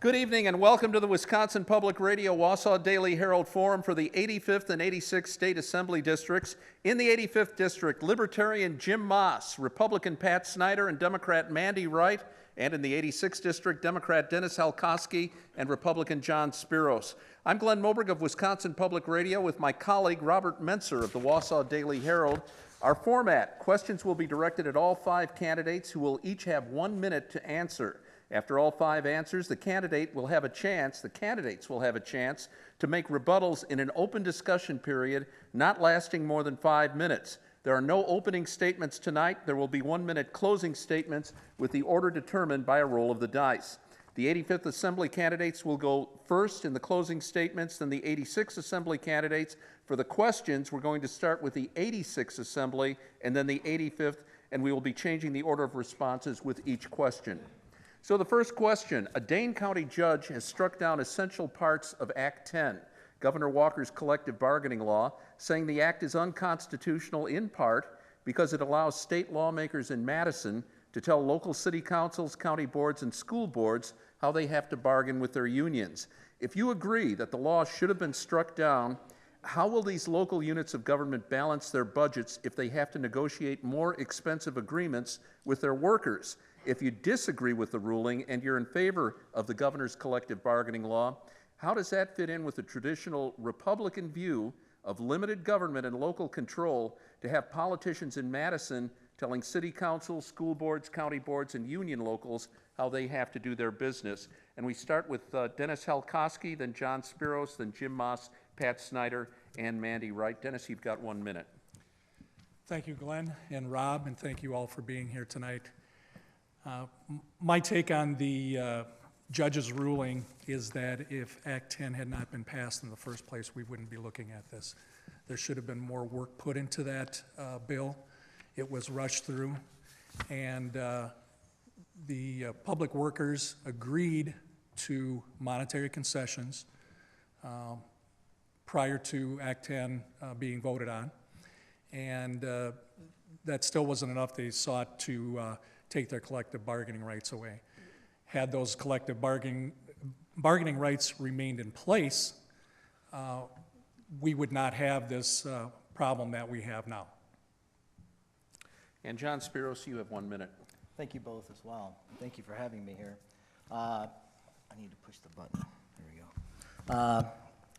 Good evening and welcome to the Wisconsin Public Radio Wausau Daily Herald Forum for the 85th and 86th State Assembly Districts. In the 85th District, Libertarian Jim Maas, Republican Pat Snyder, and Democrat Mandy Wright. And in the 86th District, Democrat Dennis Halkoski and Republican John Spiros. I'm Glen Moberg of Wisconsin Public Radio with my colleague Robert Menser of the Wausau Daily Herald. Our format: questions will be directed at all five candidates who will each have 1 minute to answer. After all five answers, the candidates will have a chance to make rebuttals in an open discussion period not lasting more than 5 minutes. There are no opening statements tonight. There will be 1 minute closing statements with the order determined by a roll of the dice. The 85th Assembly candidates will go first in the closing statements, then the 86th Assembly candidates. For the questions, we're going to start with the 86th Assembly and then the 85th, and we will be changing the order of responses with each question. So the first question: a Dane County judge has struck down essential parts of Act 10, Governor Walker's collective bargaining law, saying the act is unconstitutional in part because it allows state lawmakers in Madison to tell local city councils, county boards, and school boards how they have to bargain with their unions. If you agree that the law should have been struck down, how will these local units of government balance their budgets if they have to negotiate more expensive agreements with their workers? If you disagree with the ruling and you're in favor of the governor's collective bargaining law, how does that fit in with the traditional Republican view of limited government and local control to have politicians in Madison telling city councils, school boards, county boards, and union locals how they have to do their business? And we start with Dennis Halkoski, then John Spiros, then Jim Maas, Pat Snyder, and Mandy Wright. Dennis, you've got 1 minute. Thank you, Glenn and Rob, and thank you all for being here tonight. My take on the judge's ruling is that if Act 10 had not been passed in the first place, we wouldn't be looking at this. There should have been more work put into that bill. It was rushed through, and the public workers agreed to monetary concessions prior to Act 10 being voted on, and that still wasn't enough. They sought to take their collective bargaining rights away. Had those collective bargaining rights remained in place, we would not have this problem that we have now. And John Spiros, you have 1 minute. Thank you both as well. Thank you for having me here. I need to push the button. There we go.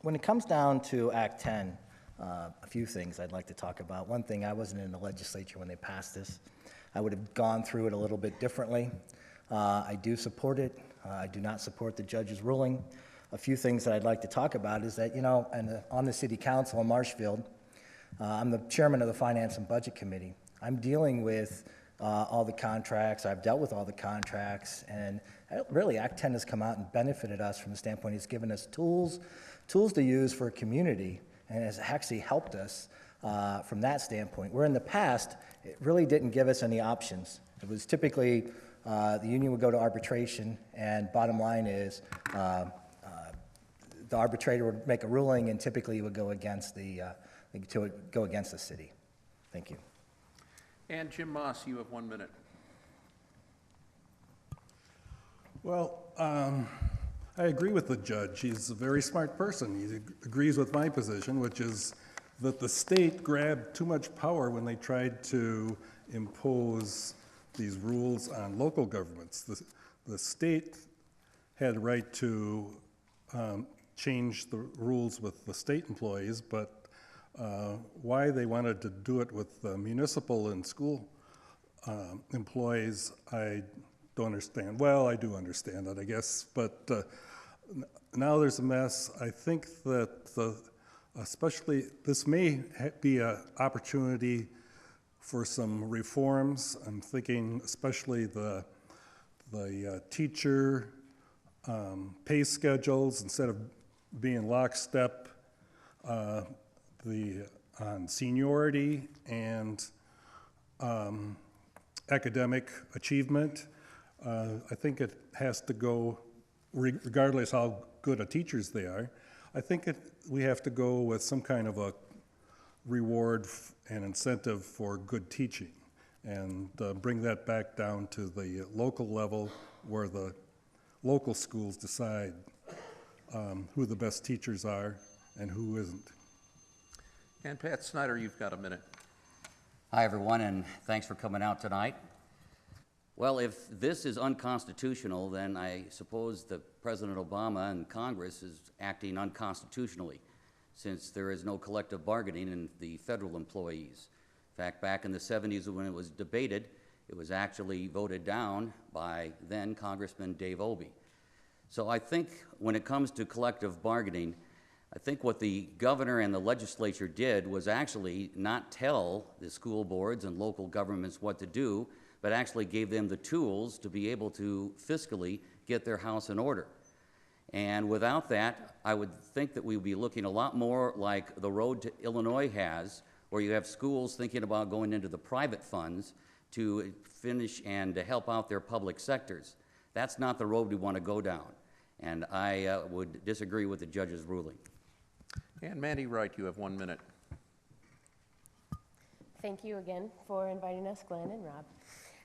When it comes down to Act 10, a few things I'd like to talk about. One thing, I wasn't in the legislature when they passed this. I would have gone through it a little bit differently. I do support it. I do not support the judge's ruling. A few things that I'd like to talk about is that, on the city council in Marshfield, I'm the chairman of the Finance and Budget Committee. I'm dealing with all the contracts. I've dealt with all the contracts, and really Act 10 has come out and benefited us from the standpoint it's given us tools to use for a community, and has actually helped us from that standpoint. Where in the past, it really didn't give us any options. It was typically the union would go to arbitration, and bottom line is the arbitrator would make a ruling, and typically it would go against the city. Thank you. And Jim Maas, you have 1 minute. Well, I agree with the judge. He's a very smart person. He agrees with my position, which is that the state grabbed too much power when they tried to impose these rules on local governments. The state had a right to change the rules with the state employees, but why they wanted to do it with municipal and school employees, I don't understand. Well, I do understand it, I guess, but now there's a mess. I think that especially this may be an opportunity for some reforms. I'm thinking especially the teacher pay schedules, instead of being lockstep, on seniority and academic achievement. I think it has to go, regardless how good a teachers they are, I think we have to go with some kind of a reward and incentive for good teaching, and bring that back down to the local level where the local schools decide who the best teachers are and who isn't. And Pat Snyder, you've got a minute. Hi, everyone, and thanks for coming out tonight. Well, if this is unconstitutional, then I suppose that President Obama and Congress is acting unconstitutionally, since there is no collective bargaining in the federal employees. In fact, back in the 70s when it was debated, it was actually voted down by then Congressman Dave Obey. So I think when it comes to collective bargaining, I think what the governor and the legislature did was actually not tell the school boards and local governments what to do, but actually gave them the tools to be able to fiscally get their house in order. And without that, I would think that we would be looking a lot more like the road to Illinois has, where you have schools thinking about going into the private funds to finish and to help out their public sectors. That's not the road we want to go down. And I would disagree with the judge's ruling. And Mandy Wright, you have 1 minute. Thank you again for inviting us, Glenn and Rob.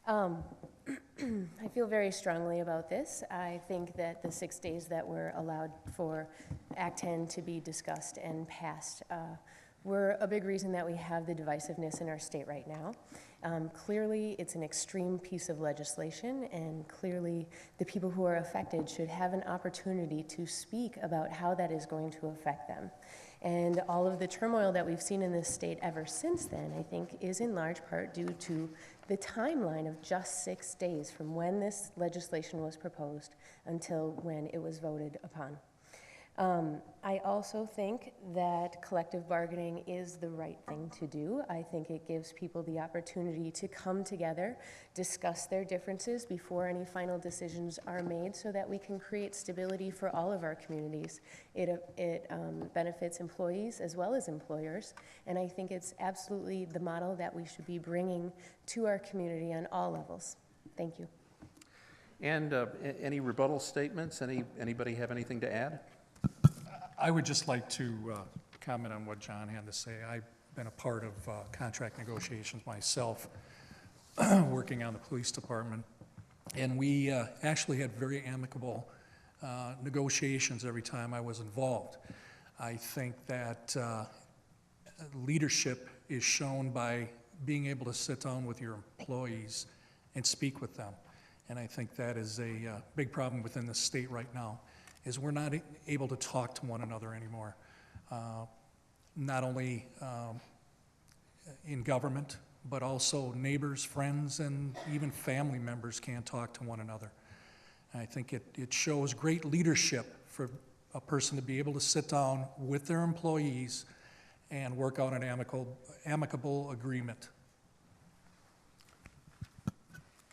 I feel very strongly about this. I think that the 6 days that were allowed for Act 10 to be discussed and passed were a big reason that we have the divisiveness in our state right now. Clearly, it's an extreme piece of legislation, and clearly the people who are affected should have an opportunity to speak about how that is going to affect them. And all of the turmoil that we've seen in this state ever since then, I think, is in large part due to the timeline of just 6 days from when this legislation was proposed until when it was voted upon. I also think that collective bargaining is the right thing to do. I think it gives people the opportunity to come together, discuss their differences before any final decisions are made, so that we can create stability for all of our communities. It benefits employees as well as employers, and I think it's absolutely the model that we should be bringing to our community on all levels. Thank you. And any rebuttal statements? Anybody have anything to add? I would just like to comment on what John had to say. I've been a part of contract negotiations myself, working on the police department, and we actually had very amicable negotiations every time I was involved. I think that leadership is shown by being able to sit down with your employees and speak with them, and I think that is a big problem within the state right now, is we're not able to talk to one another anymore. Not only in government, but also neighbors, friends, and even family members can't talk to one another. And I think it shows great leadership for a person to be able to sit down with their employees and work out an amicable agreement.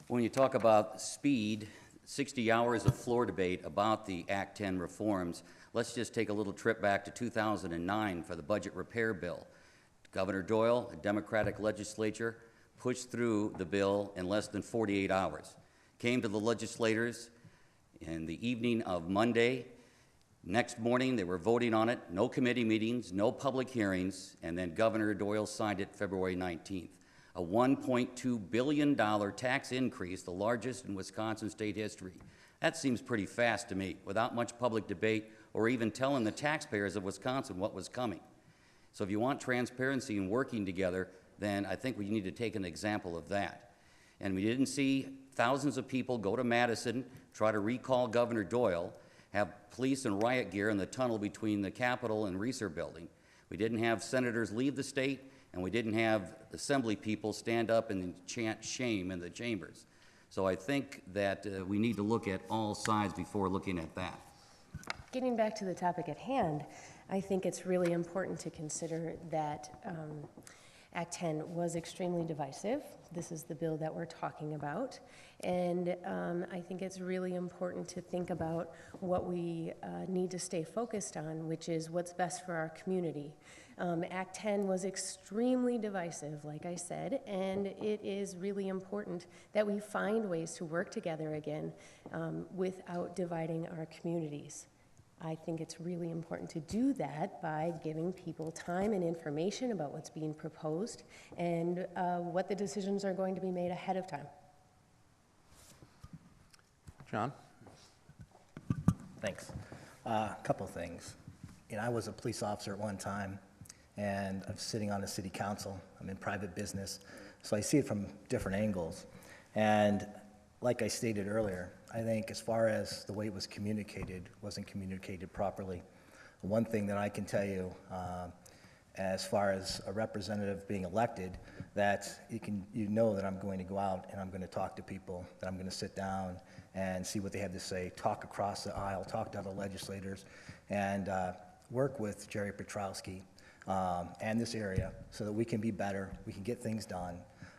When you talk about speed, 60 hours of floor debate about the Act 10 reforms, let's just take a little trip back to 2009 for the budget repair bill. Governor Doyle, a Democratic legislature, pushed through the bill in less than 48 hours. Came to the legislators in the evening of Monday. Next morning, they were voting on it. No committee meetings, no public hearings, and then Governor Doyle signed it February 19th. A $1.2 billion tax increase, the largest in Wisconsin state history. That seems pretty fast to me, without much public debate or even telling the taxpayers of Wisconsin what was coming. So if you want transparency and working together, then I think we need to take an example of that. And we didn't see thousands of people go to Madison, try to recall Governor Doyle, have police and riot gear in the tunnel between the Capitol and Reser building. We didn't have senators leave the state, and we didn't have assembly people stand up and chant shame in the chambers. So I think that we need to look at all sides before looking at that. Getting back to the topic at hand, I think it's really important to consider that Act 10 was extremely divisive. This is the bill that we're talking about. And I think it's really important to think about what we need to stay focused on, which is what's best for our community. Act 10 was extremely divisive, like I said, and it is really important that we find ways to work together again without dividing our communities. I think it's really important to do that by giving people time and information about what's being proposed and what the decisions are going to be made ahead of time. John? Thanks. Couple things. You know, I was a police officer at one time, and I'm sitting on the city council. I'm in private business, so I see it from different angles. And like I stated earlier, I think as far as the way it was communicated, wasn't communicated properly. One thing that I can tell you, as far as a representative being elected, that you know that I'm going to go out and I'm going to talk to people, that I'm going to sit down and see what they have to say, talk across the aisle, talk to other legislators, and work with Jerry Petrowski and this area so that we can be better, we can get things done,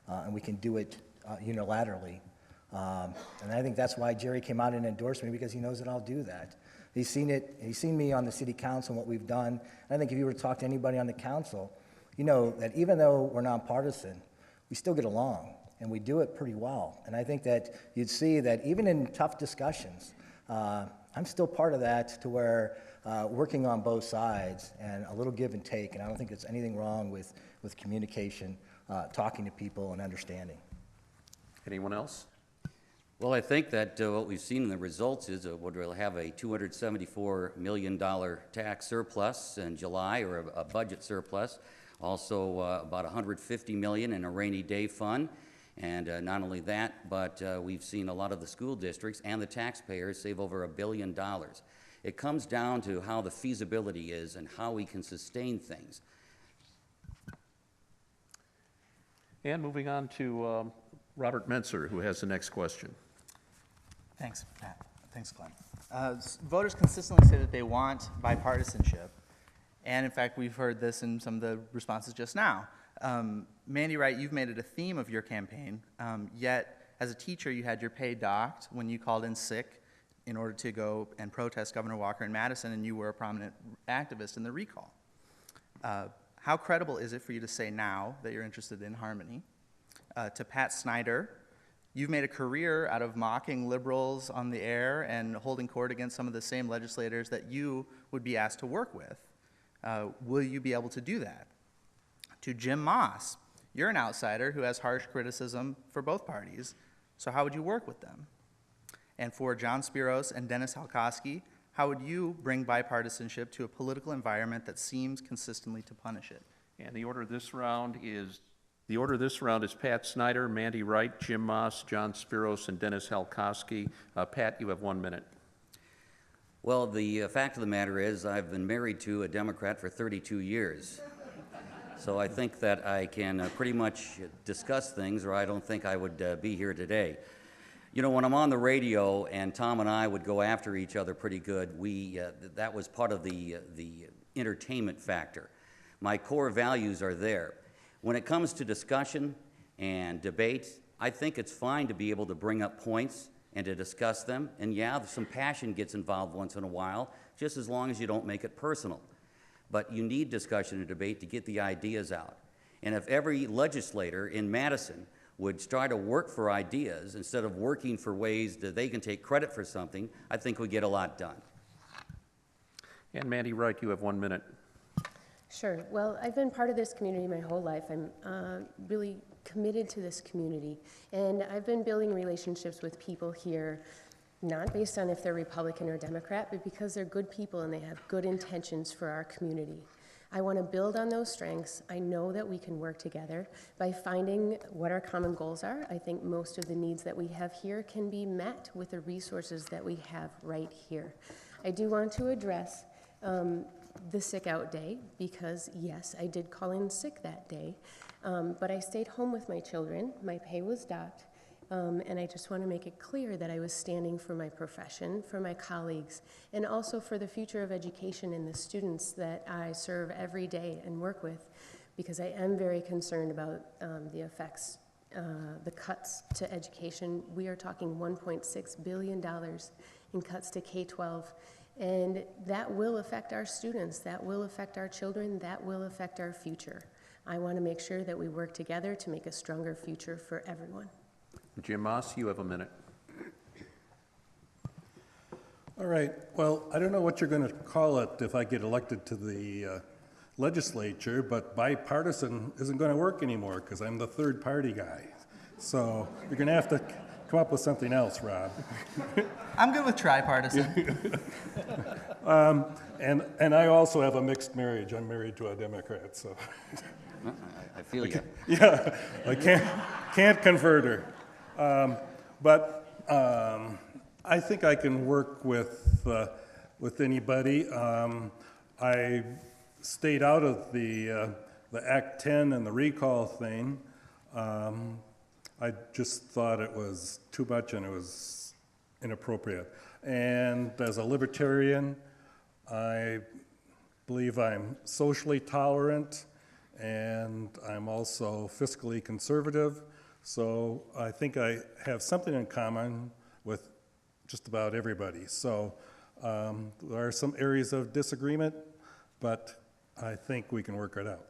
and we can do it unilaterally. And I think that's why Jerry came out and endorsed me, because he knows that I'll do that. He's seen it, he's seen me on the city council and what we've done. I think if you were to talk to anybody on the council, you know that even though we're nonpartisan, we still get along, and we do it pretty well. And I think that you'd see that even in tough discussions, I'm still part of that, to where working on both sides and a little give and take, and I don't think there's anything wrong with communication, talking to people and understanding. Anyone else? Well, I think that what we've seen in the results is we'll have a $274 million tax surplus in July, or a budget surplus. Also, about $150 million in a rainy day fund. And not only that, but we've seen a lot of the school districts and the taxpayers save over $1 billion. It comes down to how the feasibility is and how we can sustain things. And moving on to Robert Mentzer, who has the next question. Thanks, Pat. Thanks, Glenn. Voters consistently say that they want bipartisanship, and in fact, we've heard this in some of the responses just now. Mandy Wright, you've made it a theme of your campaign, yet as a teacher, you had your pay docked when you called in sick in order to go and protest Governor Walker in Madison, and you were a prominent activist in the recall. How credible is it for you to say now that you're interested in harmony? To Pat Snyder, you've made a career out of mocking liberals on the air and holding court against some of the same legislators that you would be asked to work with. Will you be able to do that? To Jim Maas, you're an outsider who has harsh criticism for both parties, so how would you work with them? And for John Spiros and Dennis Halkoski, how would you bring bipartisanship to a political environment that seems consistently to punish it? And the order this round is Pat Snyder, Mandy Wright, Jim Maas, John Spiros, and Dennis Halkoski. Pat, you have 1 minute. Well, the fact of the matter is I've been married to a Democrat for 32 years. So I think that I can pretty much discuss things, or I don't think I would be here today. You know, when I'm on the radio and Tom and I would go after each other pretty good, that was part of the entertainment factor. My core values are there. When it comes to discussion and debate, I think it's fine to be able to bring up points and to discuss them. And yeah, some passion gets involved once in a while, just as long as you don't make it personal. But you need discussion and debate to get the ideas out. And if every legislator in Madison would try to work for ideas instead of working for ways that they can take credit for something, I think we'd get a lot done. And Mandy Wright, you have 1 minute. Sure. Well, I've been part of this community my whole life. I'm really committed to this community. And I've been building relationships with people here, not based on if they're Republican or Democrat, but because they're good people and they have good intentions for our community. I want to build on those strengths. I know that we can work together by finding what our common goals are. I think most of the needs that we have here can be met with the resources that we have right here. I do want to address the sick out day, because yes, I did call in sick that day, but I stayed home with my children. My pay was docked, and I just want to make it clear that I was standing for my profession, for my colleagues, and also for the future of education and the students that I serve every day and work with, because I am very concerned about the effects, the cuts to education. We are talking $1.6 billion in cuts to K-12. And that will affect our students, that will affect our children, that will affect our future. I want to make sure that we work together to make a stronger future for everyone. Jim Maas, you have 1 minute. All right, well, I don't know what you're going to call it if I get elected to the legislature, but bipartisan isn't going to work anymore because I'm the third party guy. So you're going to have to come up with something else, Rob. I'm good with tripartisan. And I also have a mixed marriage. I'm married to a Democrat, so I feel you. yeah, I can't convert her. I think I can work with anybody. I stayed out of the Act 10 and the recall thing. I just thought it was too much and it was inappropriate. And as a libertarian, I believe I'm socially tolerant and I'm also fiscally conservative. So I think I have something in common with just about everybody. So there are some areas of disagreement, but I think we can work it out.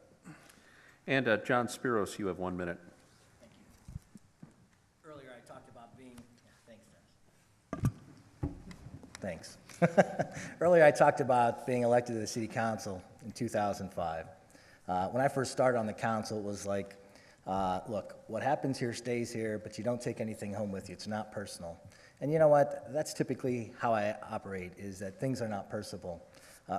And John Spiros, you have 1 minute. Earlier I talked about being, thanks. Earlier I talked about being elected to the city council in 2005. When I first started on the council, it was like, look, what happens here stays here, but you don't take anything home with you. It's not personal. And you know what? That's typically how I operate, is that things are not personal. You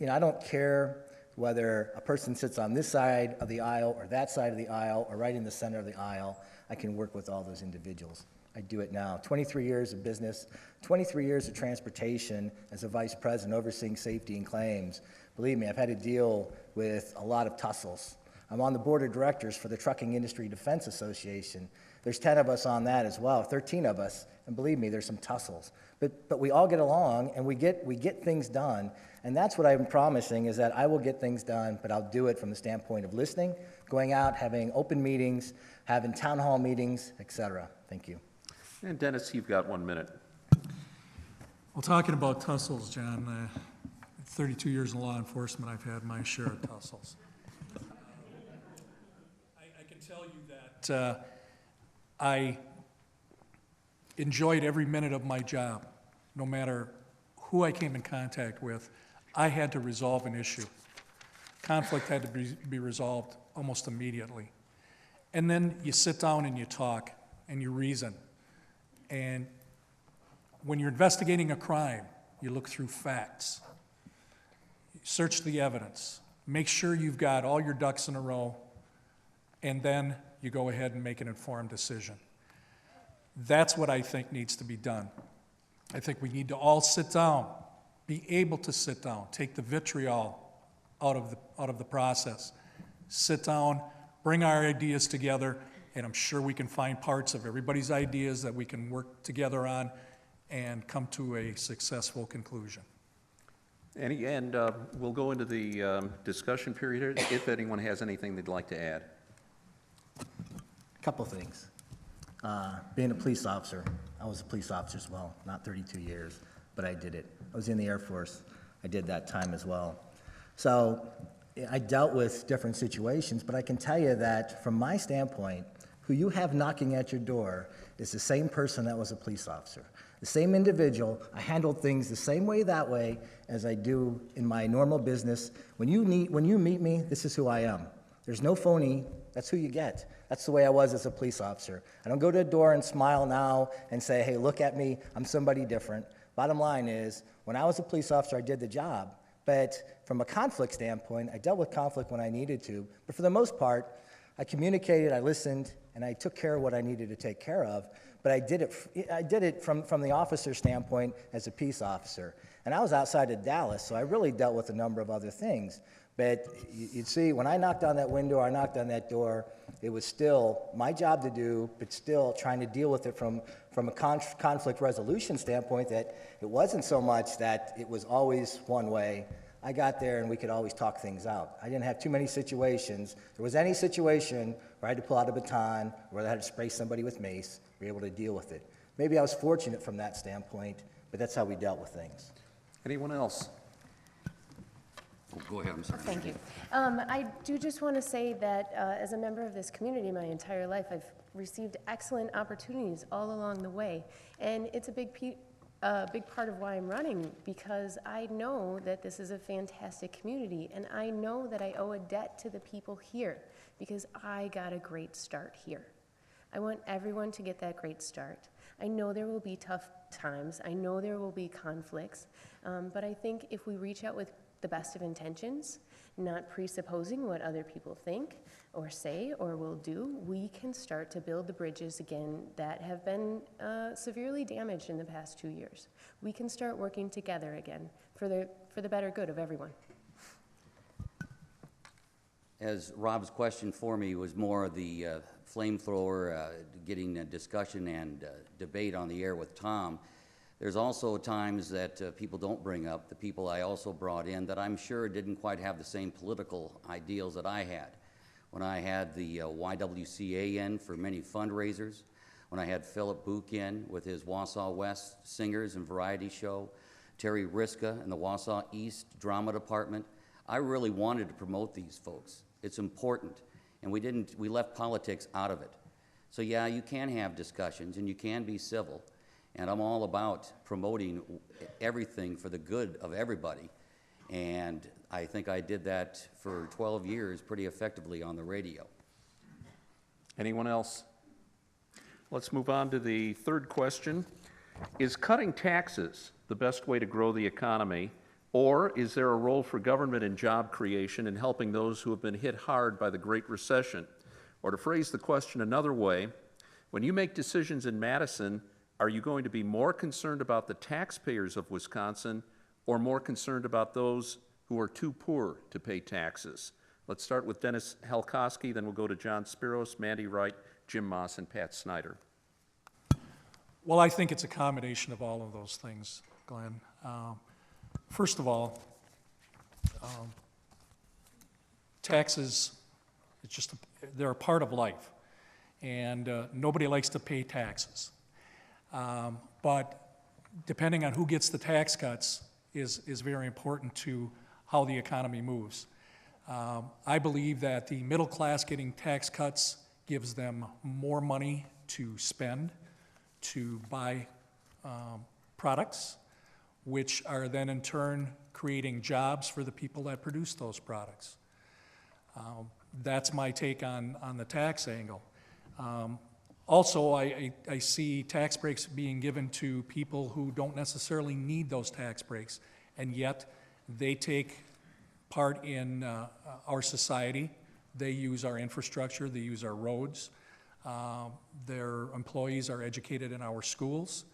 know, I don't care whether a person sits on this side of the aisle or that side of the aisle or right in the center of the aisle. I can work with all those individuals. I do it now. 23 years of business, 23 years of transportation as a vice president overseeing safety and claims. Believe me, I've had to deal with a lot of tussles. I'm on the board of directors for the Trucking Industry Defense Association. There's 10 of us on that as well, 13 of us, and believe me, there's some tussles. But we all get along and we get things done, and that's what I'm promising, is that I will get things done, but I'll do it from the standpoint of listening, going out, having open meetings, having town hall meetings, etc. Thank you. And Dennis, you've got 1 minute. Well, talking about tussles, John, 32 years in law enforcement, I've had my share of tussles. I can tell you that I enjoyed every minute of my job. No matter who I came in contact with, I had to resolve an issue. Conflict had to be resolved almost immediately. And then you sit down and you talk and you reason. And when you're investigating a crime, you look through facts. You search the evidence. Make sure you've got all your ducks in a row, and then you go ahead and make an informed decision. That's what I think needs to be done. I think we need to all sit down, be able to sit down, take the vitriol out of the process. Sit down, bring our ideas together, and I'm sure we can find parts of everybody's ideas that we can work together on and come to a successful conclusion. And we'll go into the discussion period if anyone has anything they'd like to add. A couple things. Being a police officer, I was a police officer as well, not 32 years, but I did it. I was in the Air Force. I did that time as well. So I dealt with different situations, but I can tell you that from my standpoint, who you have knocking at your door is the same person that was a police officer. The same individual. I handled things the same way that way as I do in my normal business. When you meet me, this is who I am. There's no phony. That's who you get. That's the way I was as a police officer. I don't go to a door and smile now and say, hey, look at me, I'm somebody different. Bottom line is, when I was a police officer, I did the job. But from a conflict standpoint, I dealt with conflict when I needed to. But for the most part, I communicated, I listened, and I took care of what I needed to take care of. But I did it from the officer standpoint as a peace officer. And I was outside of Dallas, so I really dealt with a number of other things. But you'd see, when I knocked on that window, I knocked on that door, it was still my job to do, but still trying to deal with it from a conflict resolution standpoint, that it wasn't so much that it was always one way. I got there and we could always talk things out. I didn't have too many situations. If there was any situation where I had to pull out a baton, where I had to spray somebody with mace, we were able to deal with it. Maybe I was fortunate from that standpoint, but that's how we dealt with things. Anyone else? Oh, go ahead, I'm sorry. Thank you. I do just want to say that as a member of this community my entire life, I've received excellent opportunities all along the way. And it's a big part of why I'm running, because I know that this is a fantastic community, and I know that I owe a debt to the people here because I got a great start here. I want everyone to get that great start. I know there will be tough times. I know there will be conflicts. But I think if we reach out with the best of intentions, not presupposing what other people think or say or will do, we can start to build the bridges again that have been severely damaged in the past 2 years. We can start working together again for the better good of everyone. As Rob's question for me was more the flamethrower, getting a discussion and debate on the air with Tom, there's also times that people don't bring up, the people I also brought in that I'm sure didn't quite have the same political ideals that I had. When I had the YWCA in for many fundraisers, when I had Philip Book in with his Wausau West Singers and Variety Show, Terry Riska in the Wausau East Drama Department, I really wanted to promote these folks. It's important, and we left politics out of it. So yeah, you can have discussions and you can be civil, and I'm all about promoting everything for the good of everybody. And I think I did that for 12 years pretty effectively on the radio. Anyone else? Let's move on to the third question. Is cutting taxes the best way to grow the economy, or is there a role for government in job creation in helping those who have been hit hard by the Great Recession? Or to phrase the question another way, when you make decisions in Madison, are you going to be more concerned about the taxpayers of Wisconsin or more concerned about those who are too poor to pay taxes? Let's start with Dennis Halkoski, then we'll go to John Spiros, Mandy Wright, Jim Maas, and Pat Snyder. Well, I think it's a combination of all of those things, Glenn. First of all, taxes, they're a part of life, and nobody likes to pay taxes. But depending on who gets the tax cuts is very important to how the economy moves. I believe that the middle class getting tax cuts gives them more money to spend, to buy products, which are then in turn creating jobs for the people that produce those products. That's my take on the tax angle. Also, I see tax breaks being given to people who don't necessarily need those tax breaks, and yet they take part in our society. They use our infrastructure, they use our roads. Their employees are educated in our schools,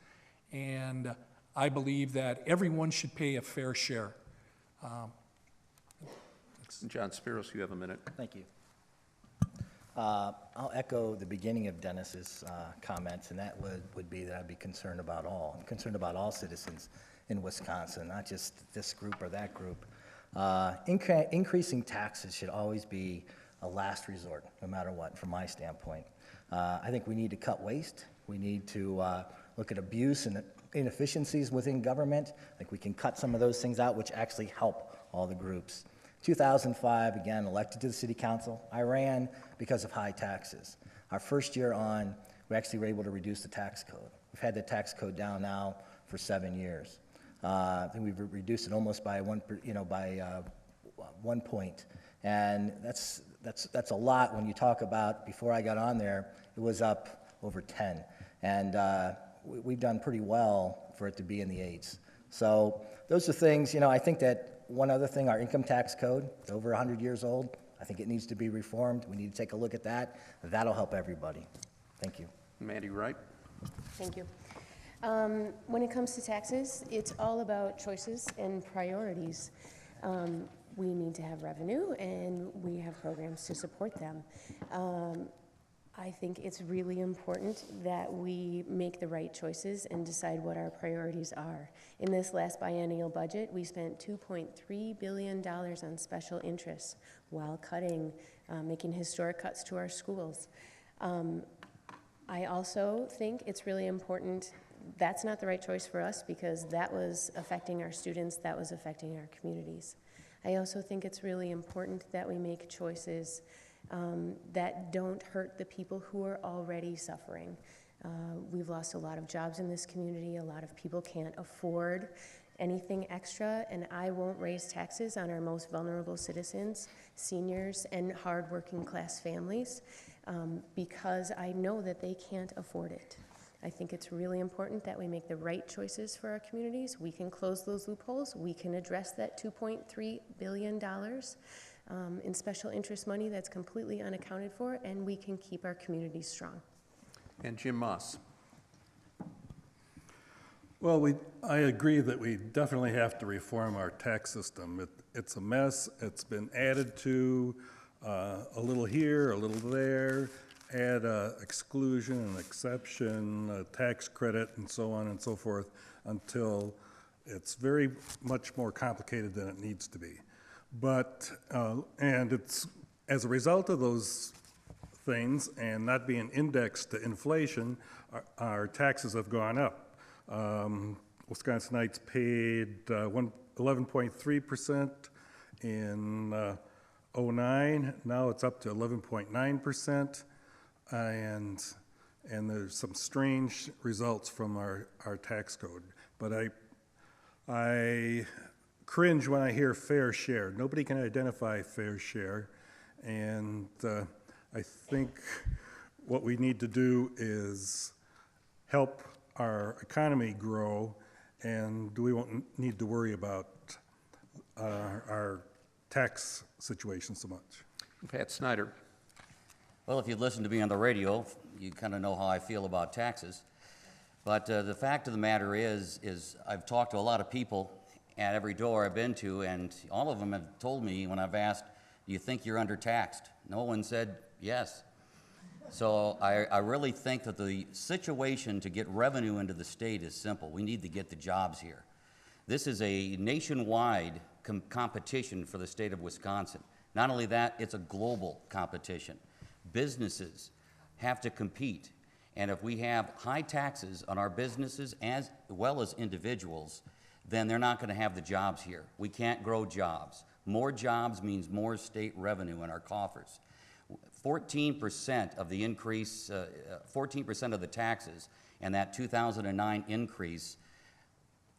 and I believe that everyone should pay a fair share. John Spiros, you have a minute. Thank you. I'll echo the beginning of Dennis's comments, and that would be that I'd be concerned about all. I'm concerned about all citizens in Wisconsin, not just this group or that group. Increasing taxes should always be a last resort, no matter what, from my standpoint. I think we need to cut waste. We need to look at abuse and inefficiencies within government. I think we can cut some of those things out, which actually help all the groups. 2005, again, elected to the city council. I ran because of high taxes. Our first year on, we actually were able to reduce the tax code. We've had the tax code down now for 7 years. I think we've reduced it almost by 1 point, and that's a lot when you talk about. Before I got on there, it was up over 10, and we've done pretty well for it to be in the 8s. So those are things. I think that. One other thing, our income tax code, it's over 100 years old. I think it needs to be reformed. We need to take a look at that. That'll help everybody. Thank you. Mandy Wright. Thank you. When it comes to taxes, it's all about choices and priorities. We need to have revenue, and we have programs to support them. I think it's really important that we make the right choices and decide what our priorities are. In this last biennial budget, we spent $2.3 billion on special interests while making historic cuts to our schools. I also think it's really important. That's not the right choice for us because that was affecting our students, that was affecting our communities. I also think it's really important that we make choices that don't hurt the people who are already suffering. We've lost a lot of jobs in this community. A lot of people can't afford anything extra, and I won't raise taxes on our most vulnerable citizens, seniors, and hard working class families because I know that they can't afford it. I think it's really important that we make the right choices for our communities. We can close those loopholes. We can address that $2.3 billion in special interest money that's completely unaccounted for, and we can keep our communities strong. And Jim Maas. Well, I agree that we definitely have to reform our tax system. It's a mess. It's been added to a little here, a little there, add a exclusion, an exception, a tax credit, and so on and so forth, until it's very much more complicated than it needs to be. But, and it's, as a result of those things and not being indexed to inflation, our taxes have gone up. Wisconsinites paid 11.3% in '09. Now it's up to 11.9%, and there's some strange results from our tax code. But I cringe when I hear fair share. Nobody can identify fair share, and I think what we need to do is help our economy grow, and we won't need to worry about our tax situation so much. Pat Snyder. Well, if you listen to me on the radio, you kind of know how I feel about taxes. But the fact of the matter is I've talked to a lot of people at every door I've been to, and all of them have told me when I've asked, do you think you're undertaxed? No one said yes. So I really think that the situation to get revenue into the state is simple. We need to get the jobs here. This is a nationwide competition for the state of Wisconsin. Not only that, it's a global competition. Businesses have to compete. And if we have high taxes on our businesses as well as individuals, then they're not going to have the jobs here. We can't grow jobs. More jobs means more state revenue in our coffers. 14% of the increase, 14% of the taxes and that 2009 increase,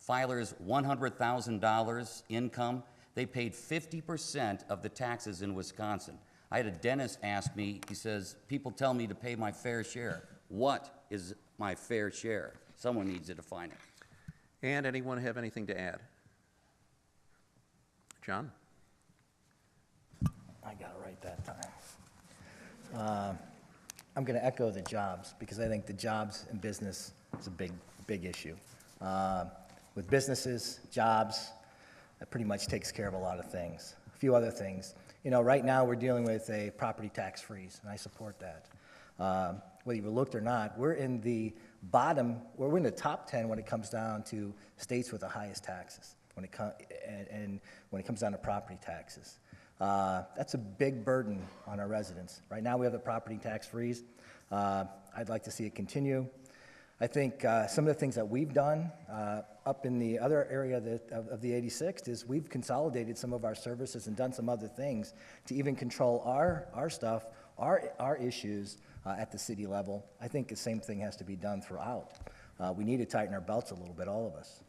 filers $100,000 income, they paid 50% of the taxes in Wisconsin. I had a dentist ask me, he says, people tell me to pay my fair share. What is my fair share? Someone needs to define it. And anyone have anything to add? John? I got it right that time. I'm going to echo the jobs, because I think the jobs in business is a big issue. With businesses, jobs, that pretty much takes care of a lot of things. A few other things. You know, right now we're dealing with a property tax freeze, and I support that. Whether you looked or not, we're in the bottom, we're in the top 10 when it comes down to states with the highest taxes, when it comes down to property taxes. That's a big burden on our residents. Right now we have the property tax freeze. I'd like to see it continue. I think some of the things that we've done up in the other area of the 86th is we've consolidated some of our services and done some other things to even control our stuff, our issues at the city level. I think the same thing has to be done throughout. We need to tighten our belts a little bit, all of us.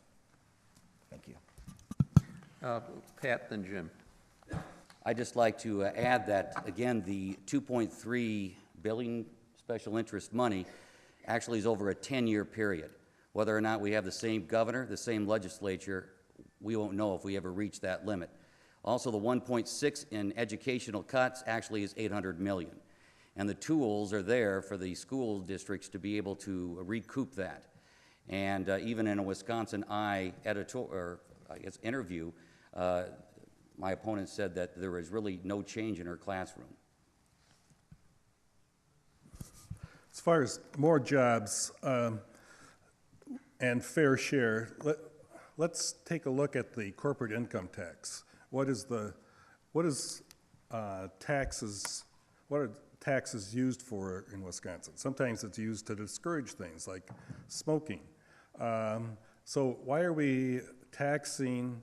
Thank you. Pat, then Jim. I'd just like to add that, again, the $2.3 billion special interest money actually is over a 10-year period. Whether or not we have the same governor, the same legislature, we won't know if we ever reach that limit. Also, the 1.6 in educational cuts actually is $800 million. And the tools are there for the school districts to be able to recoup that. And even in a Wisconsin Eye interview, my opponent said that there was really no change in her classroom. As far as more jobs and fair share, let's take a look at the corporate income tax. What are taxes used for in Wisconsin? Sometimes it's used to discourage things like smoking. So why are we taxing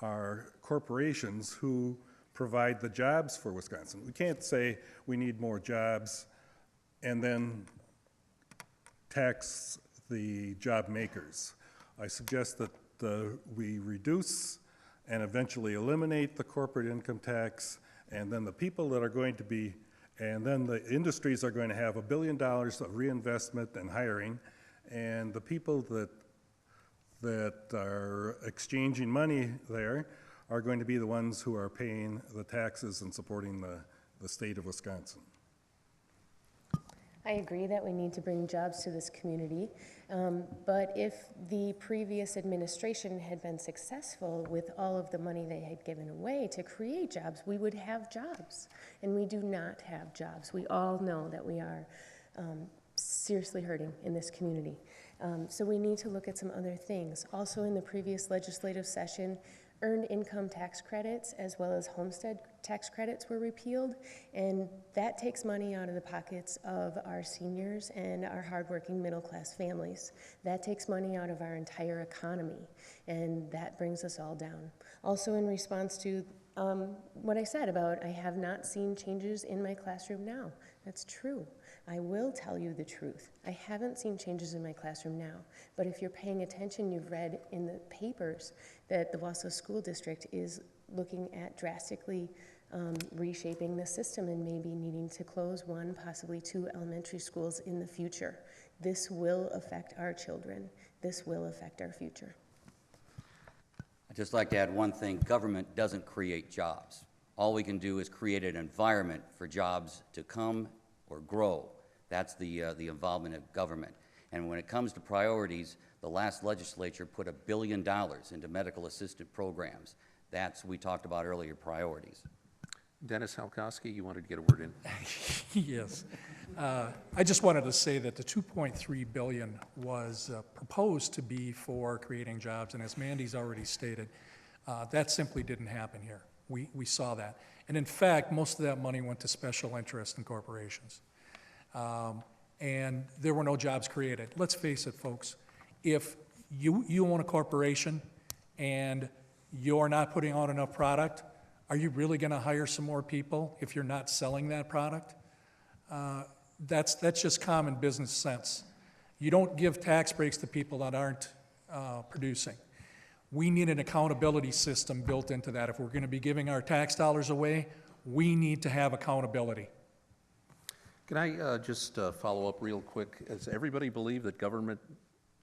our corporations who provide the jobs for Wisconsin? We can't say we need more jobs and then tax the job makers. I suggest that we reduce and eventually eliminate the corporate income tax, and then the people that are going to be And then the industries are going to have $1 billion of reinvestment and hiring, and the people that are exchanging money there are going to be the ones who are paying the taxes and supporting the state of Wisconsin. I agree that we need to bring jobs to this community, but if the previous administration had been successful with all of the money they had given away to create jobs, we would have jobs, and we do not have jobs. We all know that we are seriously hurting in this community. So we need to look at some other things. Also, in the previous legislative session, earned income tax credits as well as homestead tax credits were repealed, and that takes money out of the pockets of our seniors and our hardworking middle-class families. That takes money out of our entire economy, and that brings us all down. Also, in response to what I said about I have not seen changes in my classroom now. That's true. I will tell you the truth. I haven't seen changes in my classroom now, but if you're paying attention, you've read in the papers that the Wausau School District is looking at drastically reshaping the system and maybe needing to close 1, possibly 2 elementary schools in the future. This will affect our children. This will affect our future. I'd just like to add one thing. Government doesn't create jobs. All we can do is create an environment for jobs to come or grow. That's the involvement of government. And when it comes to priorities, the last legislature put $1 billion into medical assistant programs. That's, we talked about earlier, priorities. Dennis Halkoski, you wanted to get a word in. Yes. I just wanted to say that the $2.3 billion was proposed to be for creating jobs, and as Mandy's already stated, that simply didn't happen here. We saw that. And in fact, most of that money went to special interest and corporations. And there were no jobs created. Let's face it, folks. If you own a corporation and you're not putting out enough product, are you really going to hire some more people if you're not selling that product? That's just common business sense. You don't give tax breaks to people that aren't producing. We need an accountability system built into that. If we're going to be giving our tax dollars away, we need to have accountability. Can I just follow up real quick? Does everybody believe that government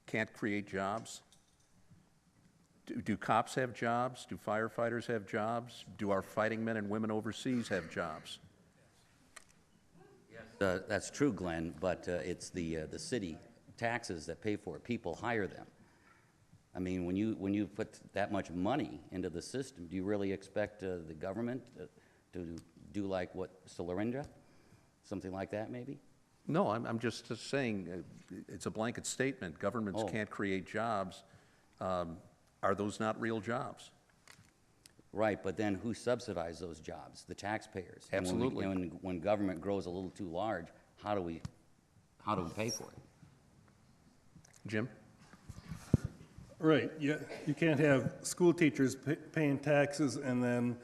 can't create jobs? Do cops have jobs? Do firefighters have jobs? Do our fighting men and women overseas have jobs? That's true, Glenn, but it's the city taxes that pay for it. People hire them. I mean, when you put that much money into the system, do you really expect the government to do like what Solarindra? Something like that, maybe? No, I'm just saying it's a blanket statement. Governments can't create jobs. Are those not real jobs? Right, but then who subsidizes those jobs? The taxpayers. Absolutely. And when government grows a little too large, how do we pay for it? Jim? Right, you can't have school teachers paying taxes and then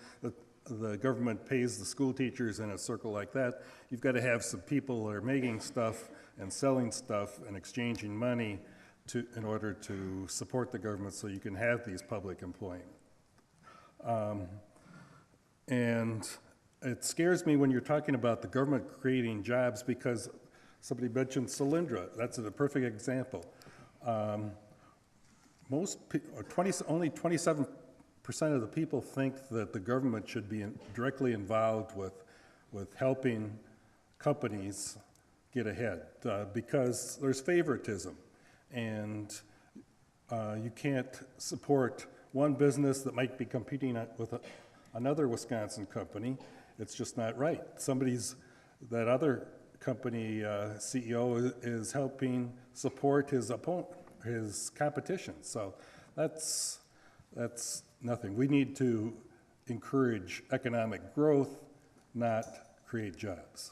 the government pays the school teachers in a circle like that. You've got to have some people that are making stuff and selling stuff and exchanging money in order to support the government so you can have these public employment. And it scares me when you're talking about the government creating jobs because somebody mentioned Solyndra. That's a perfect example. Only 27% of the people think that the government should be directly involved with helping companies get ahead because there's favoritism. And you can't support one business that might be competing with another Wisconsin company. It's just not right. That other company CEO is helping support his opponent, his competition. So that's nothing. We need to encourage economic growth, not create jobs.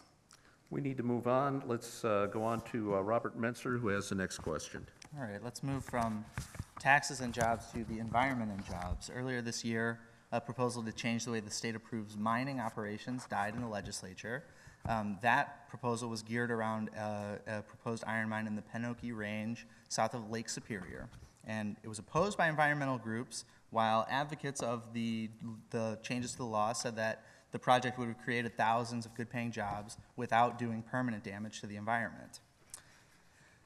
We need to move on. Let's go on to Robert Menser, who has the next question. All right, let's move from taxes and jobs to the environment and jobs. Earlier this year, a proposal to change the way the state approves mining operations died in the legislature. That proposal was geared around a proposed iron mine in the Penoki Range south of Lake Superior. And it was opposed by environmental groups, while advocates of the changes to the law said that the project would have created thousands of good-paying jobs without doing permanent damage to the environment.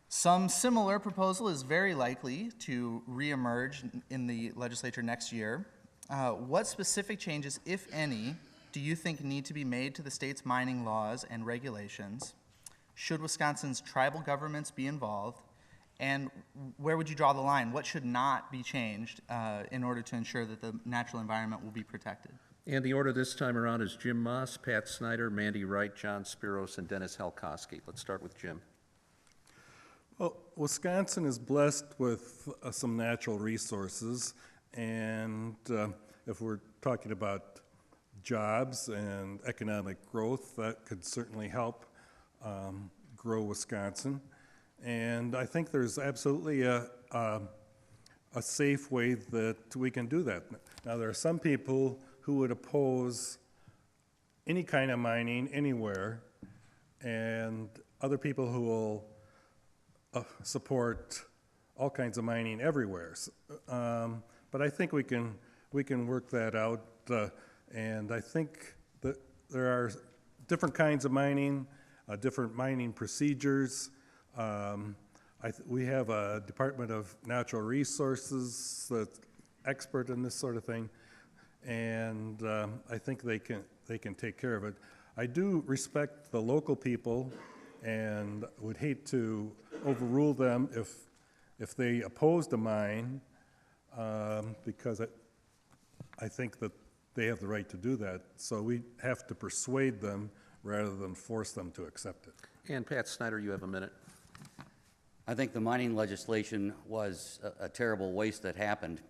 Some similar proposal is very likely to reemerge in the legislature next year. What specific changes, if any, do you think need to be made to the state's mining laws and regulations? Should Wisconsin's tribal governments be involved? And where would you draw the line? What should not be changed in order to ensure that the natural environment will be protected? And the order this time around is Jim Maas, Pat Snyder, Mandy Wright, John Spiros, and Dennis Halkoski. Let's start with Jim. Well, Wisconsin is blessed with some natural resources, and if we're talking about jobs and economic growth, that could certainly help grow Wisconsin. And I think there's absolutely a safe way that we can do that. Now, there are some people who would oppose any kind of mining anywhere, and other people who will support all kinds of mining everywhere. But I think we can work that out, and I think that there are different kinds of mining, different mining procedures. We have a Department of Natural Resources that's expert in this sort of thing, and I think they can take care of it. I do respect the local people and would hate to overrule them if they opposed a mine, because I think that they have the right to do that. So we have to persuade them rather than force them to accept it. And Pat Snyder, you have a minute. I think the mining legislation was a terrible waste that happened.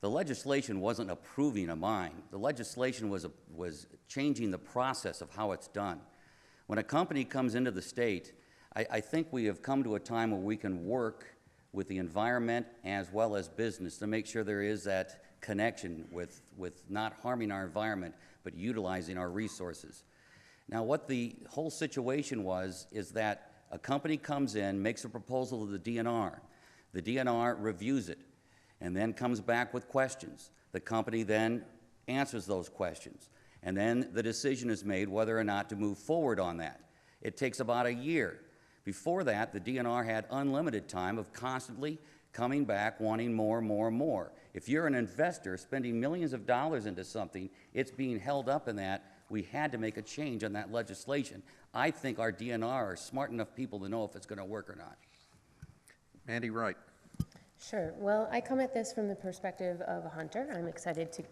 The legislation wasn't approving a mine. The legislation was changing the process of how it's done. When a company comes into the state, I think we have come to a time where we can work with the environment as well as business to make sure there is that connection with not harming our environment, but utilizing our resources. Now, what the whole situation is that a company comes in, makes a proposal to the DNR. The DNR reviews it and then comes back with questions. The company then answers those questions. And then the decision is made whether or not to move forward on that. It takes about a year. Before that, the DNR had unlimited time of constantly coming back wanting more and more and more. If you're an investor spending millions of dollars into something, it's being held up in that. We had to make a change on that legislation. I think our DNR are smart enough people to know if it's going to work or not. Mandy Wright. Sure. Well, I come at this from the perspective of a hunter. I'm excited to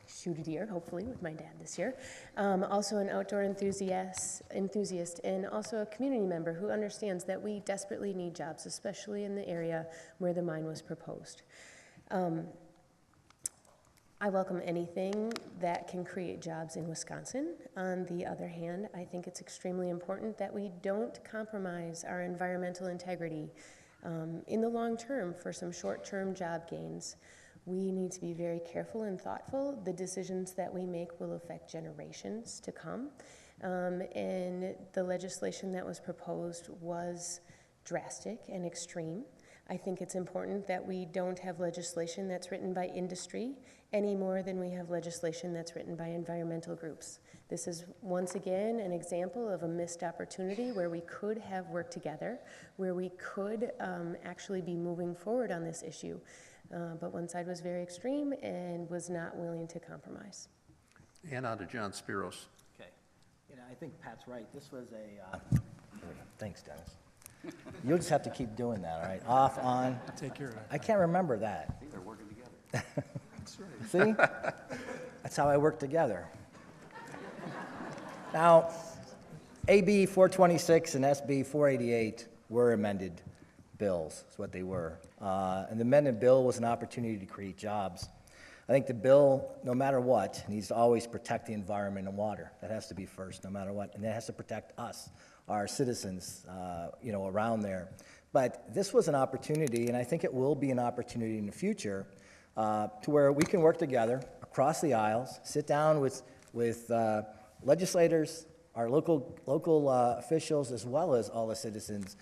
shoot a deer, hopefully, with my dad this year. Also an outdoor enthusiast, and also a community member who understands that we desperately need jobs, especially in the area where the mine was proposed. I welcome anything that can create jobs in Wisconsin. On the other hand, I think it's extremely important that we don't compromise our environmental integrity in the long term for some short-term job gains. We need to be very careful and thoughtful. The decisions that we make will affect generations to come. And the legislation that was proposed was drastic and extreme. I think it's important that we don't have legislation that's written by industry any more than we have legislation that's written by environmental groups. This is, once again, an example of a missed opportunity where we could have worked together, where we could actually be moving forward on this issue. But one side was very extreme and was not willing to compromise. And on to John Spiros. Okay. I think Pat's right. This was a, thanks, Dennis. You'll just have to keep doing that, all right? Off, on. Take care of it. I can't remember that. I think they're working together. That's right. See? That's how I work together. Now, AB 426 and SB 488 were amended bills, is what they were. And the amended bill was an opportunity to create jobs. I think the bill, no matter what, needs to always protect the environment and water. That has to be first, no matter what. And that has to protect us, our citizens, around there. But this was an opportunity, and I think it will be an opportunity in the future, to where we can work together across the aisles, sit down with legislators, our local officials, as well as all the citizens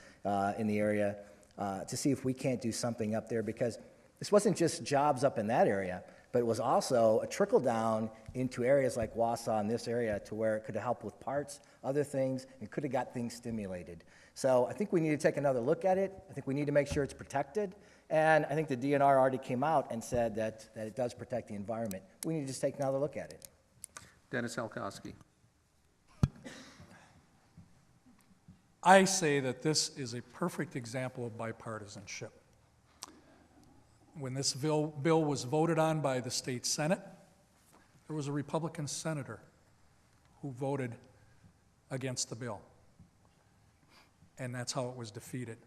in the area, to see if we can't do something up there, because this wasn't just jobs up in that area. but it was also a trickle down into areas like Wausau in this area to where it could have helped with parts, other things, and could have got things stimulated. So I think we need to take another look at it. I think we need to make sure it's protected. And I think the DNR already came out and said that it does protect the environment. We need to just take another look at it. Dennis Halkoski. I say that this is a perfect example of bipartisanship. When this bill was voted on by the state Senate, there was a Republican senator who voted against the bill. And that's how it was defeated.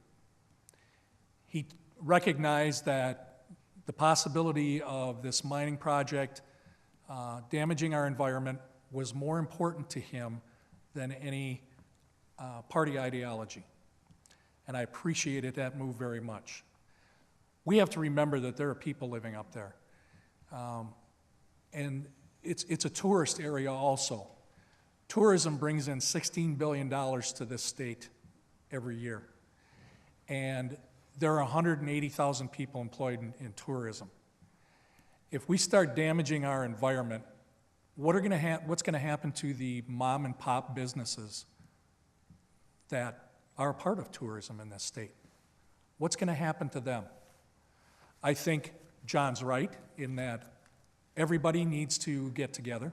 He recognized that the possibility of this mining project damaging our environment was more important to him than any party ideology. And I appreciated that move very much. We have to remember that there are people living up there. And it's a tourist area also. Tourism brings in $16 billion to this state every year. And there are 180,000 people employed in tourism. If we start damaging our environment, what's going to happen to the mom and pop businesses that are a part of tourism in this state? What's going to happen to them? I think John's right in that everybody needs to get together,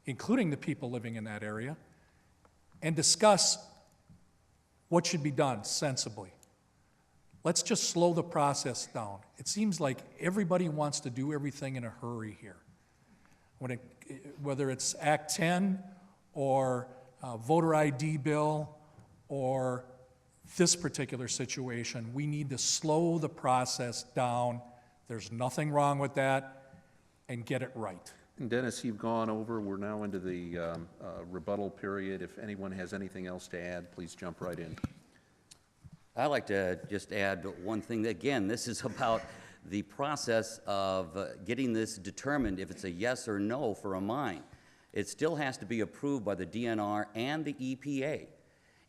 including the people living in that area, and discuss what should be done sensibly. Let's just slow the process down. It seems like everybody wants to do everything in a hurry here. Whether it's Act 10 or voter ID bill or this particular situation, we need to slow the process down. There's nothing wrong with that, and get it right. And Dennis, you've gone over, we're now into the rebuttal period. If anyone has anything else to add, please jump right in. I'd like to just add one thing. Again, this is about the process of getting this determined if it's a yes or no for a mine. It still has to be approved by the DNR and the EPA,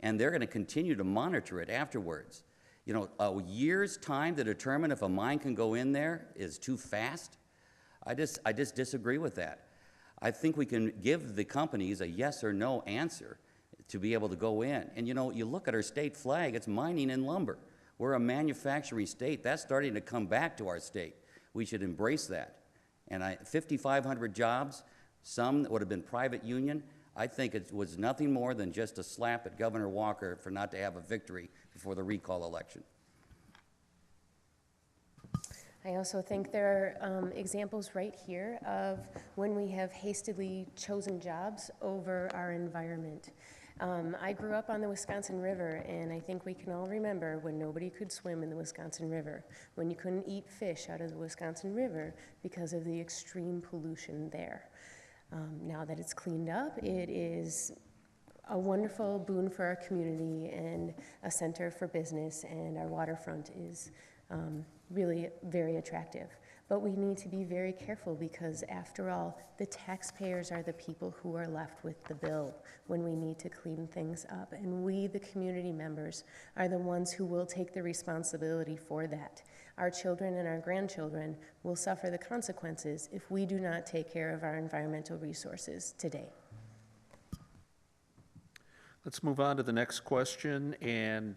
and they're going to continue to monitor it afterwards. You know, a year's time to determine if a mine can go in there is too fast. I just disagree with that. I think we can give the companies a yes or no answer to be able to go in. And you know, you look at our state flag, it's mining and lumber. We're a manufacturing state. That's starting to come back to our state. We should embrace that. And 5,500 jobs, some that would have been private union, I think it was nothing more than just a slap at Governor Walker for not to have a victory before the recall election. I also think there are examples right here of when we have hastily chosen jobs over our environment. I grew up on the Wisconsin River, and I think we can all remember when nobody could swim in the Wisconsin River, when you couldn't eat fish out of the Wisconsin River because of the extreme pollution there. Now that it's cleaned up, it is a wonderful boon for our community and a center for business, and our waterfront is really very attractive. But we need to be very careful because, after all, the taxpayers are the people who are left with the bill when we need to clean things up. And we, the community members, are the ones who will take the responsibility for that. Our children and our grandchildren will suffer the consequences if we do not take care of our environmental resources today. Let's move on to the next question, and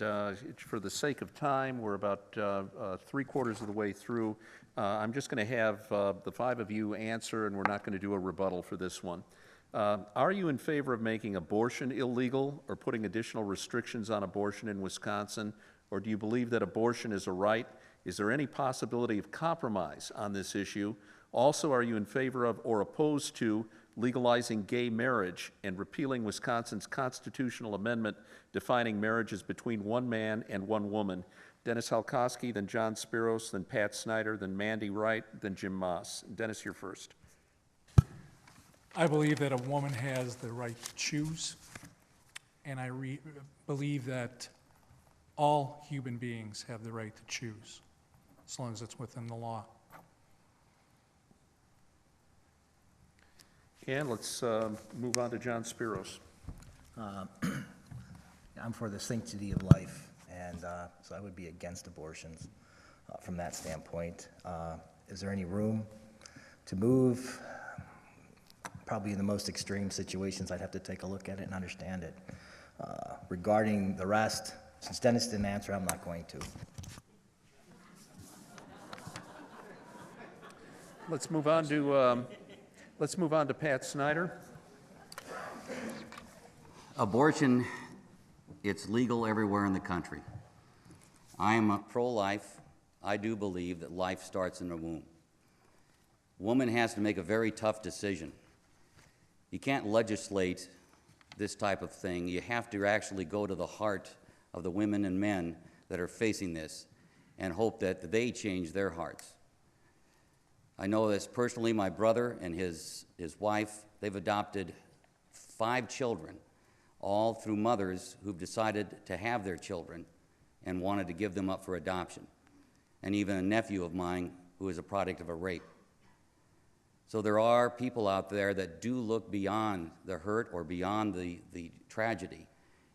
for the sake of time, we're about 3/4 of the way through. I'm just going to have the five of you answer, and we're not going to do a rebuttal for this one. Are you in favor of making abortion illegal or putting additional restrictions on abortion in Wisconsin, or do you believe that abortion is a right? Is there any possibility of compromise on this issue? Also, are you in favor of or opposed to legalizing gay marriage and repealing Wisconsin's constitutional amendment defining marriages between one man and one woman? Dennis Halkoski, then John Spiros, then Pat Snyder, then Mandy Wright, then Jim Maas. Dennis, you're first. I believe that a woman has the right to choose, and I believe that all human beings have the right to choose, as long as it's within the law. And let's move on to John Spiros. I'm for the sanctity of life, and so I would be against abortions from that standpoint. Is there any room to move, probably in the most extreme situations, I'd have to take a look at it and understand it. Regarding the rest, since Dennis didn't answer, I'm not going to. Let's move on to Pat Snyder. Abortion, it's legal everywhere in the country. I am pro-life. I do believe that life starts in the womb. A woman has to make a very tough decision. You can't legislate this type of thing. You have to actually go to the heart of the women and men that are facing this and hope that they change their hearts. I know this personally. My brother and his wife, they've adopted 5 children, all through mothers who've decided to have their children and wanted to give them up for adoption, and even a nephew of mine who is a product of a rape. So there are people out there that do look beyond the hurt or beyond the tragedy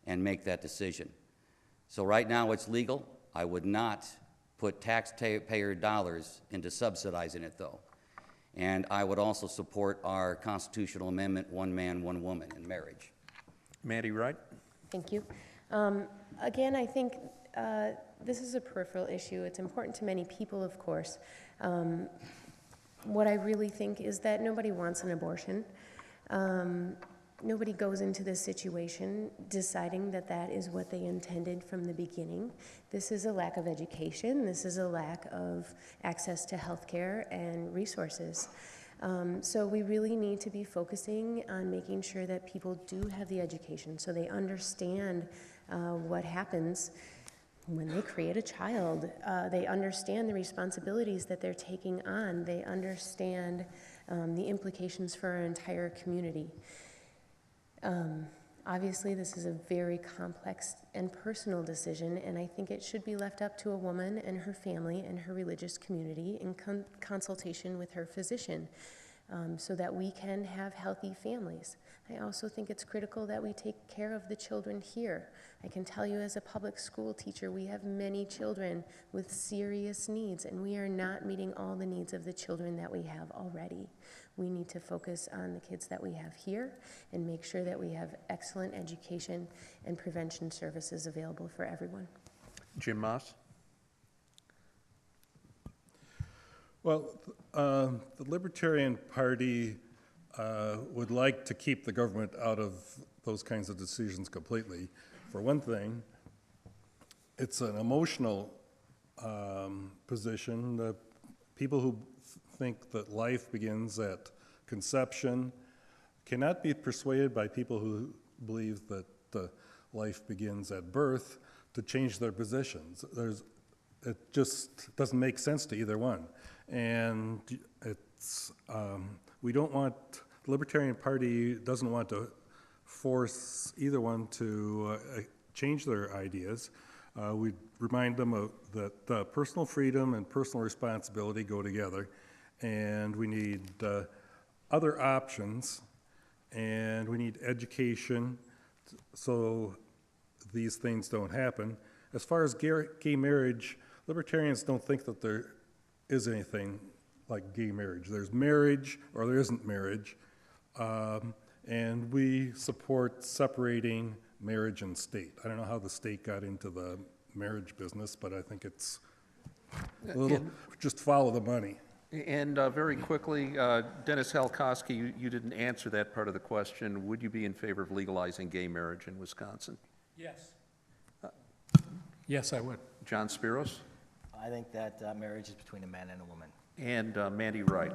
and make that decision. So right now it's legal. I would not put taxpayer dollars into subsidizing it, though. And I would also support our constitutional amendment, one man, one woman in marriage. Mandy Wright. Thank you. Again, I think this is a peripheral issue. It's important to many people, of course. What I really think is that nobody wants an abortion. Nobody goes into this situation deciding that that is what they intended from the beginning. This is a lack of education. This is a lack of access to health care and resources. So we really need to be focusing on making sure that people do have the education so they understand what happens when they create a child. They understand the responsibilities that they're taking on. They understand the implications for our entire community. Obviously, this is a very complex and personal decision, and I think it should be left up to a woman and her family and her religious community in consultation with her physician, so that we can have healthy families. I also think it's critical that we take care of the children here. I can tell you as a public school teacher, we have many children with serious needs, and we are not meeting all the needs of the children that we have already. We need to focus on the kids that we have here and make sure that we have excellent education and prevention services available for everyone. Jim Maas. Well, the Libertarian Party would like to keep the government out of those kinds of decisions completely. For one thing, it's an emotional position. The people who think that life begins at conception cannot be persuaded by people who believe that life begins at birth to change their positions. It just doesn't make sense to either one. And it's, we don't want, the Libertarian Party doesn't want to force either one to change their ideas. We remind them that personal freedom and personal responsibility go together, and we need other options, and we need education so these things don't happen. As far as gay marriage, Libertarians don't think that there is anything like gay marriage. There's marriage or there isn't marriage, and we support separating marriage and state. I don't know how the state got into the marriage business, but I think it's a little, just follow the money. And very quickly, Dennis Halkoski, you didn't answer that part of the question. Would you be in favor of legalizing gay marriage in Wisconsin? Yes. Yes, I would. John Spiros? I think that marriage is between a man and a woman. And Mandy Wright?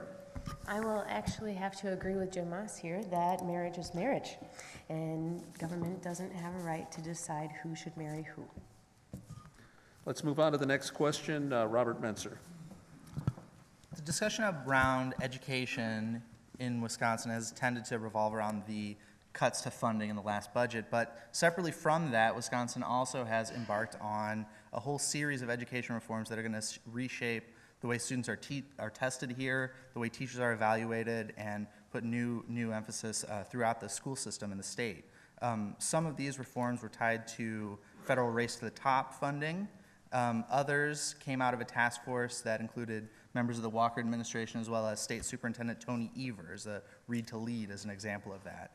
I will actually have to agree with Jim Maas here that marriage is marriage, and government doesn't have a right to decide who should marry who. Let's move on to the next question. Robert Menser. The discussion around education in Wisconsin has tended to revolve around the cuts to funding in the last budget, but separately from that, Wisconsin also has embarked on a whole series of education reforms that are going to reshape the way students are tested here, the way teachers are evaluated, and put new emphasis throughout the school system in the state. Some of these reforms were tied to federal race to the top funding, Others came out of a task force that included members of the Walker administration as well as State Superintendent Tony Evers, Read to Lead as an example of that.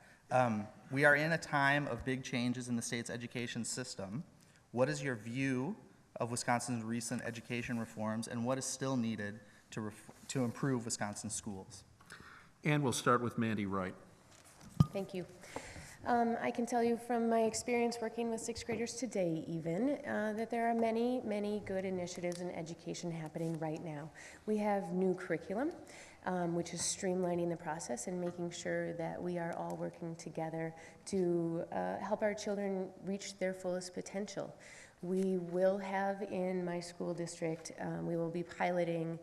We are in a time of big changes in the state's education system. What is your view of Wisconsin's recent education reforms, and what is still needed to improve Wisconsin's schools? And we'll start with Mandy Wright. Thank you. I can tell you from my experience working with sixth graders today even, that there are many, many good initiatives in education happening right now. We have new curriculum, which is streamlining the process and making sure that we are all working together to help our children reach their fullest potential. We will have in my school district, we will be piloting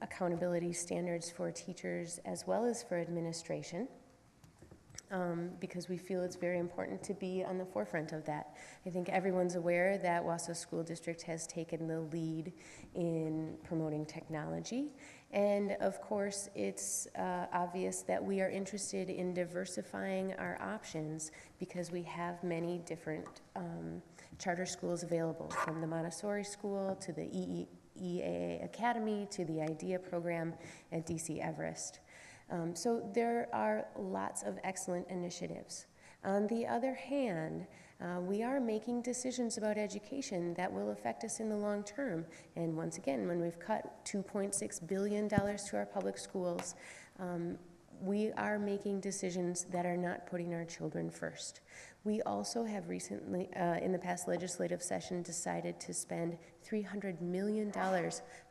accountability standards for teachers as well as for administration. Because we feel it's very important to be on the forefront of that. I think everyone's aware that Wausau School District has taken the lead in promoting technology. And of course, it's obvious that we are interested in diversifying our options because we have many different charter schools available, from the Montessori school to the EAA Academy to the IDEA program at DC Everest. So there are lots of excellent initiatives. On the other hand, we are making decisions about education that will affect us in the long term. And once again, when we've cut $2.6 billion to our public schools, we are making decisions that are not putting our children first. We also have recently, in the past legislative session, decided to spend $300 million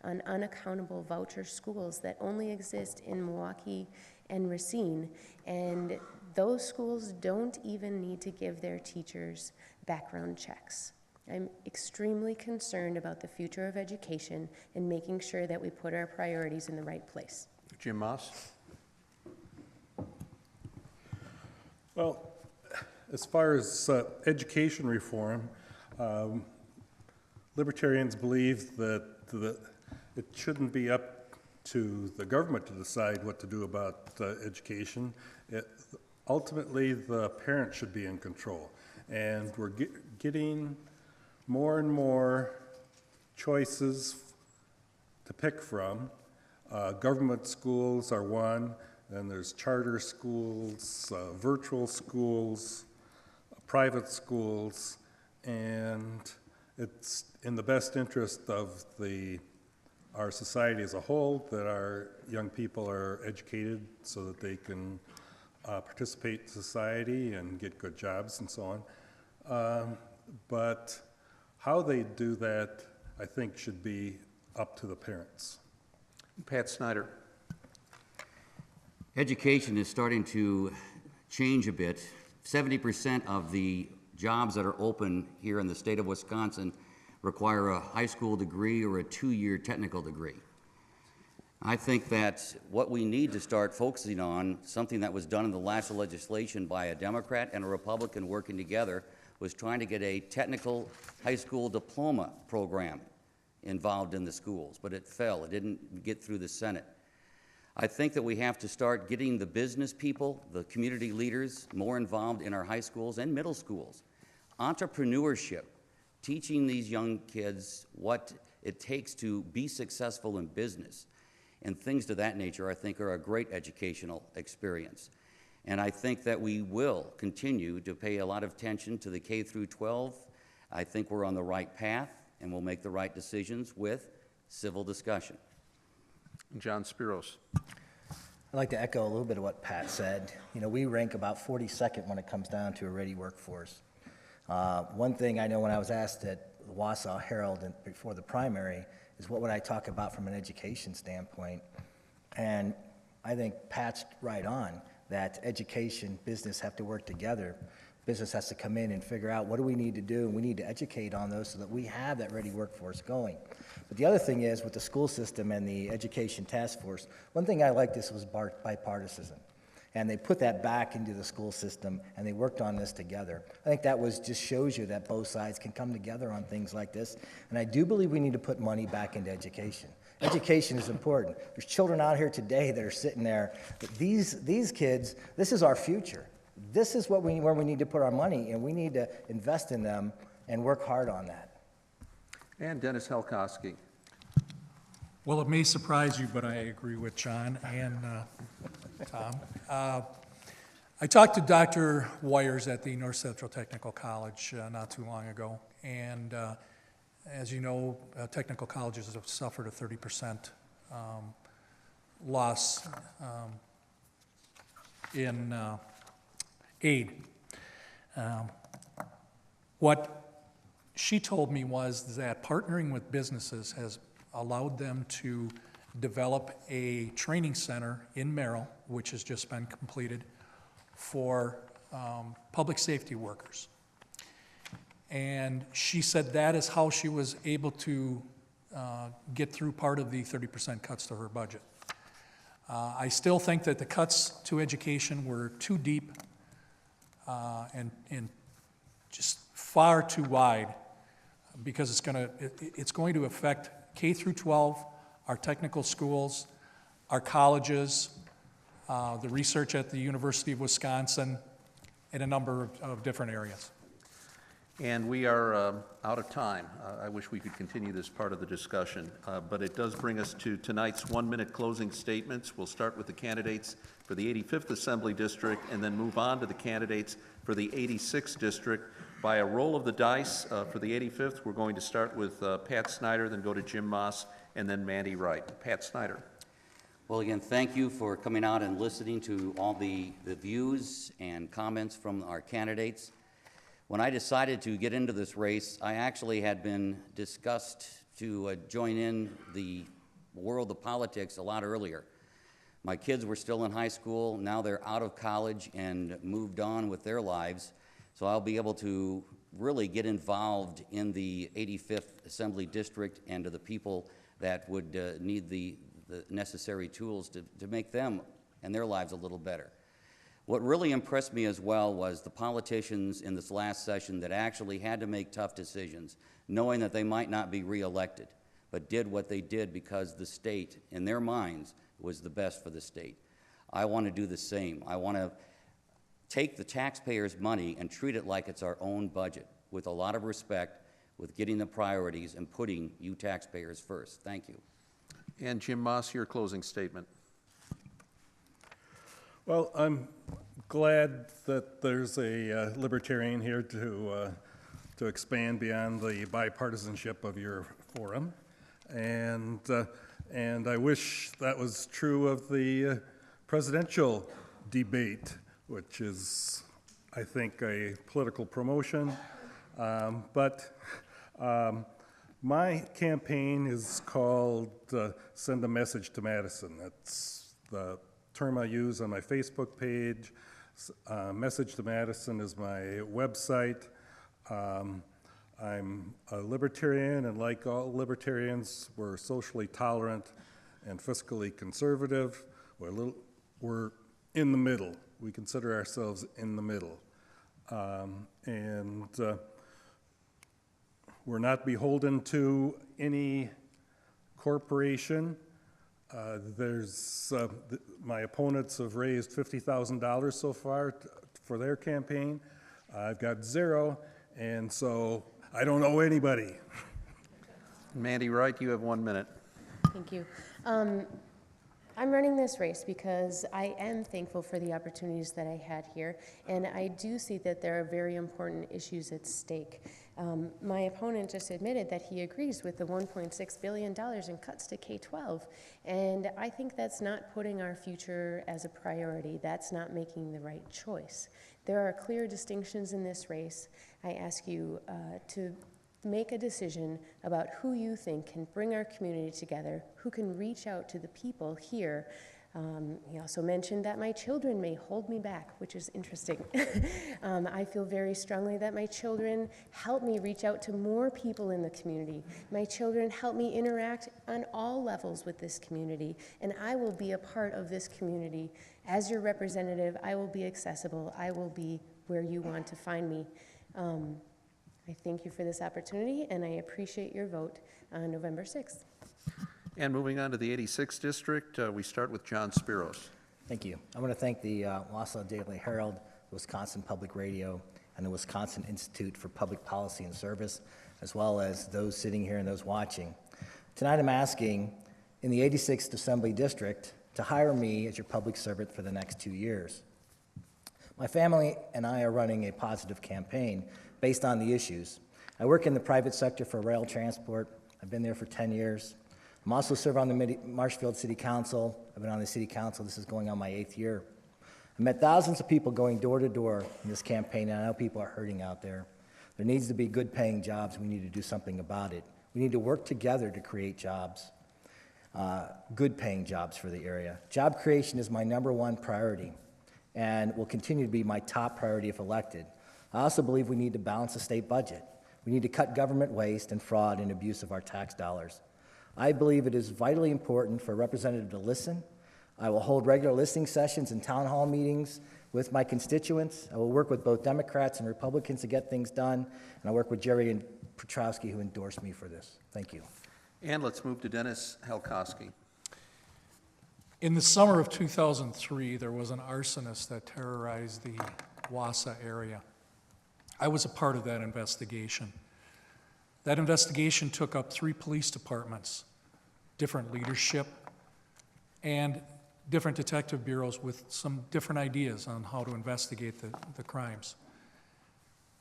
on unaccountable voucher schools that only exist in Milwaukee and Racine. And those schools don't even need to give their teachers background checks. I'm extremely concerned about the future of education and making sure that we put our priorities in the right place. Jim Maas. Well, as far as education reform, libertarians believe that it shouldn't be up to the government to decide what to do about education. Ultimately, the parents should be in control. And we're getting more and more choices to pick from. Government schools are one. Then there's charter schools, virtual schools, private schools, and it's in the best interest of our society as a whole that our young people are educated so that they can participate in society and get good jobs and so on. But how they do that, I think, should be up to the parents. Pat Snyder. Education is starting to change a bit. 70% of the jobs that are open here in the state of Wisconsin require a high school degree or a 2-year technical degree. I think that what we need to start focusing on, something that was done in the last legislation by a Democrat and a Republican working together, was trying to get a technical high school diploma program involved in the schools, but it fell. It didn't get through the Senate. I think that we have to start getting the business people, the community leaders, more involved in our high schools and middle schools. Entrepreneurship, teaching these young kids what it takes to be successful in business, and things to that nature, I think, are a great educational experience. And I think that we will continue to pay a lot of attention to the K through 12. I think we're on the right path, and we'll make the right decisions with civil discussion. John Spiros. I'd like to echo a little bit of what Pat said. You know, we rank about 42nd when it comes down to a ready workforce. One thing I know when I was asked at the Wausau Herald before the primary is what would I talk about from an education standpoint. And I think Pat's right on that education, business have to work together. Business has to come in and figure out what do we need to do, and we need to educate on those so that we have that ready workforce going. But the other thing is with the school system and the education task force, one thing I liked this was bipartisan. And they put that back into the school system, and they worked on this together. I think that just shows you that both sides can come together on things like this. And I do believe we need to put money back into education. Education is important. There's children out here today that are sitting there. These kids, this is our future. This is where we need to put our money, and we need to invest in them and work hard on that. And Dennis Halkoski. Well, it may surprise you, but I agree with John and Tom. I talked to Dr. Wires at the North Central Technical College not too long ago, and as you know, technical colleges have suffered a 30% loss in aid. What she told me was that partnering with businesses has allowed them to develop a training center in Merrill, which has just been completed, for public safety workers. And she said that is how she was able to get through part of the 30% cuts to her budget. I still think that the cuts to education were too deep and just far too wide, because it's going to affect K through 12, our technical schools, our colleges, the research at the University of Wisconsin, in a number of different areas. And we are out of time. I wish we could continue this part of the discussion, but it does bring us to tonight's one-minute closing statements. We'll start with the candidates for the 85th Assembly District and then move on to the candidates for the 86th District. By a roll of the dice for the 85th, we're going to start with Pat Snyder, then go to Jim Maas, and then Mandy Wright. Pat Snyder. Well, again, thank you for coming out and listening to all the views and comments from our candidates. When I decided to get into this race, I actually had been discussed to join in the world of politics a lot earlier. My kids were still in high school. Now they're out of college and moved on with their lives. So I'll be able to really get involved in the 85th Assembly District and to the people that would need the necessary tools to make them and their lives a little better. What really impressed me as well was the politicians in this last session that actually had to make tough decisions, knowing that they might not be reelected, but did what they did because the state, in their minds, was the best for the state. I want to do the same. I want to take the taxpayers' money and treat it like it's our own budget, with a lot of respect, with getting the priorities and putting you taxpayers first. Thank you. And Jim Maas, your closing statement. Well, I'm glad that there's a libertarian here to expand beyond the bipartisanship of your forum, and I wish that was true of the presidential debate, which is, I think, a political promotion. But my campaign is called Send a Message to Madison. That's the term I use on my Facebook page. Message to Madison is my website. I'm a libertarian, and like all libertarians, we're socially tolerant and fiscally conservative. We're in the middle. We consider ourselves in the middle. We're not beholden to any corporation. My opponents have raised $50,000 so far for their campaign. I've got zero, and so I don't owe anybody. Mandy Wright, you have 1 minute. Thank you. I'm running this race because I am thankful for the opportunities that I had here, and I do see that there are very important issues at stake. My opponent just admitted that he agrees with the $1.6 billion in cuts to K-12, and I think that's not putting our future as a priority. That's not making the right choice. There are clear distinctions in this race. I ask you to make a decision about who you think can bring our community together, who can reach out to the people here. He also mentioned that my children may hold me back, which is interesting. I feel very strongly that my children help me reach out to more people in the community. My children help me interact on all levels with this community, and I will be a part of this community. As your representative, I will be accessible. I will be where you want to find me. I thank you for this opportunity, and I appreciate your vote on November 6th. And moving on to the 86th District, we start with John Spiros. Thank you. I want to thank the Wausau Daily Herald, Wisconsin Public Radio, and the Wisconsin Institute for Public Policy and Service. as well as those sitting here and those watching. Tonight I'm asking, in the 86th Assembly District, to hire me as your public servant for the next 2 years. My family and I are running a positive campaign based on the issues. I work in the private sector for rail transport. I've been there for 10 years. I'm also serve on the Marshfield City Council. I've been on the City Council. This is going on my 8th year. I met thousands of people going door to door in this campaign, and I know people are hurting out there. There needs to be good paying jobs. We need to do something about it. We need to work together to create jobs, good paying jobs for the area. Job creation is my #1 priority and will continue to be my top priority if elected. I also believe we need to balance the state budget. We need to cut government waste and fraud and abuse of our tax dollars. I believe it is vitally important for a representative to listen. I will hold regular listening sessions and town hall meetings with my constituents. I will work with both Democrats and Republicans to get things done, and I'll work with Jerry and Petrowski, who endorsed me for this. Thank you. And let's move to Dennis Halkoski. In the summer of 2003, there was an arsonist that terrorized the Wausau area. I was a part of that investigation. That investigation took up 3 police departments, different leadership, and different detective bureaus with some different ideas on how to investigate the crimes.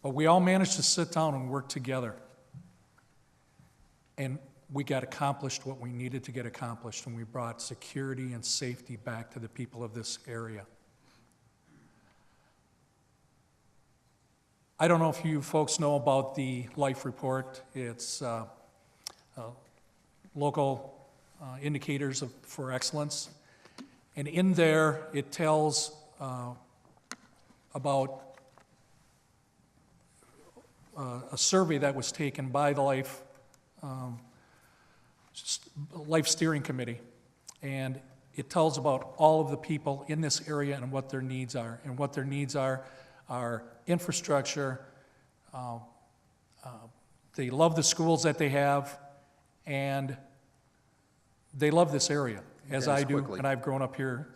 But we all managed to sit down and work together. And we got accomplished what we needed to get accomplished, and we brought security and safety back to the people of this area. I don't know if you folks know about the Life Report. It's local indicators for excellence. And in there, it tells about a survey that was taken by the Life Steering Committee. And it tells about all of the people in this area and what their needs are. And what their needs are infrastructure. They love the schools that they have, and they love this area, as I do, and I've grown up here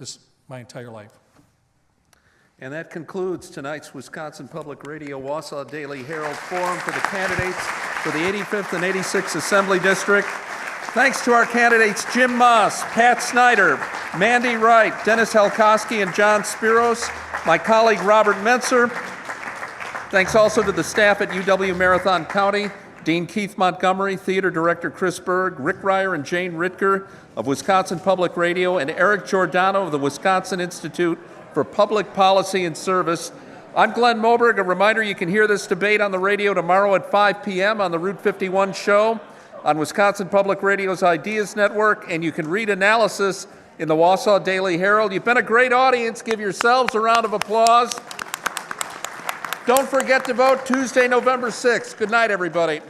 my entire life. And that concludes tonight's Wisconsin Public Radio Wausau Daily Herald Forum for the candidates for the 85th and 86th Assembly District. Thanks to our candidates Jim Maas, Pat Snyder, Mandy Wright, Dennis Halkoski, and John Spiros, my colleague Robert Mentzer. Thanks also to the staff at UW Marathon County, Dean Keith Montgomery, Theater Director Chris Berg, Rick Ryer and Jane Ritker of Wisconsin Public Radio, and Eric Giordano of the Wisconsin Institute for Public Policy and Service. I'm Glen Moberg. A reminder, you can hear this debate on the radio tomorrow at 5 p.m. on the Route 51 show on Wisconsin Public Radio's Ideas Network, and you can read analysis in the Wausau Daily Herald. You've been a great audience. Give yourselves a round of applause. Don't forget to vote Tuesday, November 6th. Good night, everybody.